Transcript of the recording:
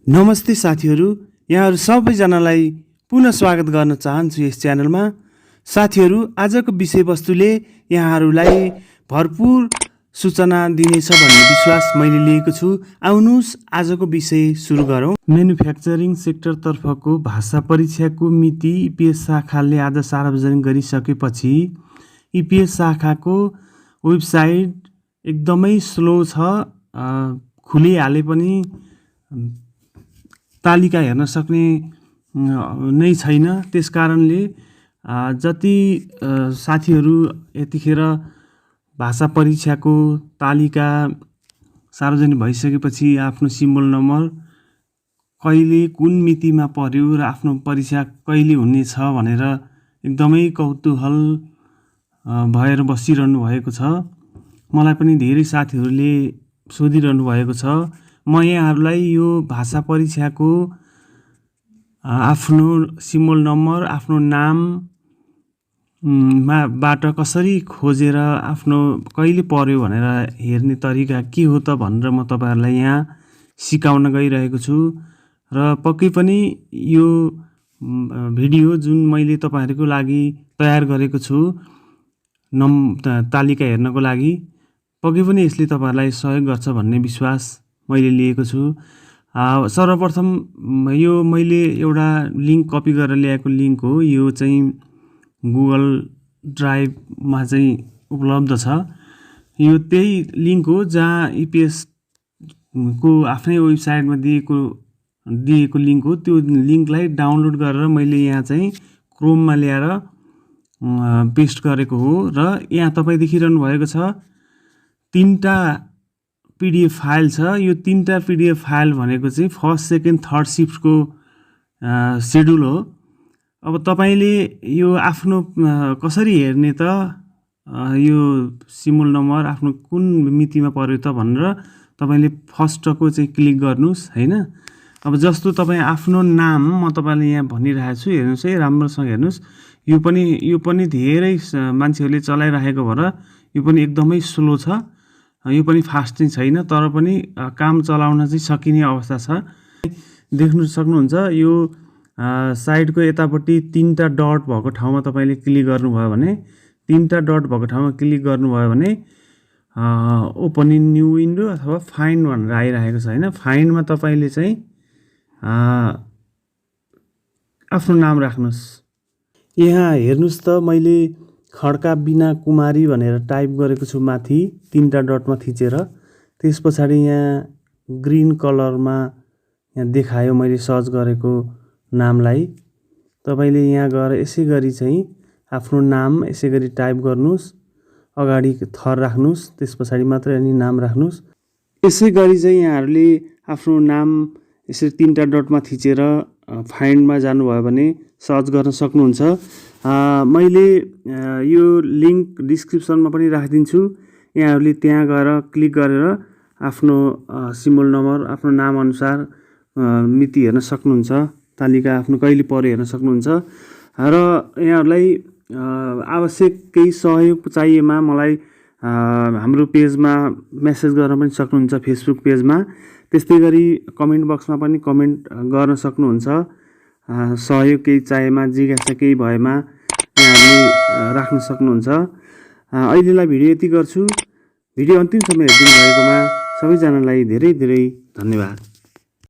नमस्ते साथीहरू, यहाँहरू सबैजनालाई पुनः स्वागत गर्न चाहन्छु यस च्यानलमा। साथीहरू, आजको विषयवस्तुले यहाँहरूलाई भरपूर सूचना दिनेछ भन्ने विश्वास मैले लिएको छु। आउनुहोस् आजको विषय सुरु गरौँ। म्यानुफ्याक्चरिङ सेक्टरतर्फको भाषा परीक्षाको मिति EPS शाखाले आज सार्वजनिक गरिसकेपछि EPS शाखाको वेबसाइट एकदमै स्लो छ। खुलिहाले पनि तालिका हेर्न सक्ने नै छैन। त्यसकारणले जति साथीहरू यतिखेर भाषा परीक्षाको तालिका सार्वजनिक भइसकेपछि आफ्नो सिम्बल नम्बर कहिले कुन मितिमा पर्यो र आफ्नो परीक्षा कहिले हुनेछ भनेर एकदमै कौतूहल भएर बसिरहनु भएको छ। मलाई पनि धेरै साथीहरूले सोधिरहनु भएको छ। म यहाँहरूलाई यो भाषा परीक्षाको आफ्नो सिम्बल नम्बर, आफ्नो नाम बाट कसरी खोजेर आफ्नो कहिले पर्यो भनेर हेर्ने तरिका के हो त भनेर म तपाईहरुलाई यहाँ सिकाउन गइरहेको छु। र पक्कै पनि यो भिडियो जुन मैले तपाईहरुको लागि तयार गरेको छु तालिका हेर्नको लागि, पक्कै पनि यसले तपाईहरुलाई सहयोग गर्छ भन्ने विश्वास मैले लिएको छु। सर्वप्रथम यो मैले एउटा लिंक कपी गरेर ल्याएको लिंक हो। यो चाहिँ गुगल ड्राइभमा चाहिँ उपलब्ध छ। यो त्यही लिंक हो जहाँ EPS को आफ्नै वेबसाइटमा दिएको लिंक हो। त्यो लिंकलाई डाउनलोड गरेर मैले यहाँ चाहिँ क्रोममा ल्याएर पेस्ट गरेको हो। र यहाँ तपाई देखिरहनु भएको छ तीनटा PDF फाइल छ। यो तीनटा PDF फाइल भनेको चाहिँ फर्स्ट, सेकेन्ड, थर्ड शिफ्टको शेड्युल हो। अब तपाईले यो आफ्नो कसरी हेर्ने त यो सिम्बल नम्बर आफ्नो कुन मितिमा पर्यो त भनेर तपाईले फर्स्टको चाहिँ क्लिक गर्नुस् हैन। अब जस्तो तपाई आफ्नो नाम म तपाईलाई यहाँ भनिरहेको छु, हेर्नुस् है, राम्रोसँग हेर्नुस्। यो पनि धेरै मान्छेहरूले चलाइरहेको भएर यो पनि एकदमै स्लो छ। यो पनि फास्ट चाहिँ छैन, तर पनि काम चलाउन चाहिँ सकिने अवस्था छ। देख्न सक्नुहुन्छ यो साइडको यतापट्टि तीनटा डट भएको ठाउँमा तपाईले क्लिक गर्नुभयो भने, तीनटा डट भएको ठाउँमा क्लिक गर्नुभयो भने ओपन इन न्यू विन्डो अथवा फाइन्ड भनेर आइरहेको छ हैन। फाइन्डमा तपाईले चाहिँ आफ्नो नाम राख्नुस्। यहाँ हेर्नुस् त मैले खड्का बिना कुमारी भनेर टाइप गरेको छु माथि तीनटा डटमा थिचेर। त्यस पछाडि यहाँ ग्रीन कलरमा यहाँ देखायो मैले सर्च गरेको नामलाई। तपाईले यहाँ गएर यसै गरी चाहिँ आफ्नो नाम यसै गरी टाइप गर्नुस्, अगाडि थर राख्नुस्, त्यस पछाडि मात्र अनि नाम राख्नुस्। यसै गरी चाहिँ यहाँहरूले आफ्नो नाम यसरी तीनटा डटमा थिचेर फाइन्डमा जानुभयो भने सर्च गर्न सक्नुहुन्छ। मैले यो लिंक डिस्क्रिप्सनमा पनि राखिदिन्छु। यहाँहरूले त्यहाँ गएर क्लिक गरेर आफ्नो सिम्बल नम्बर, आफ्नो नाम अनुसार मिति हेर्न सक्नुहुन्छ, तालिका आफ्नो कहिले पर्यो हेर्न सक्नुहुन्छ। र यहाँहरूलाई आवश्यक केही सहयोग चाहिएमा मलाई हाम्रो पेजमा मेसेज गर्न पनि सक्नुहुन्छ, फेसबुक पेजमा। त्यस्तै गरी कमेन्ट बक्समा पनि कमेन्ट गर्न सक्नुहुन्छ। सहयोग केही चाहिएमा, जिज्ञासा केही भएमा यहाँहरूले राख्न सक्नुहुन्छ। अहिलेलाई भिडियो यति गर्छु। भिडियो अन्तिमसम्म हेरिदिनु भएकोमा सबैजनालाई धेरै धेरै धन्यवाद।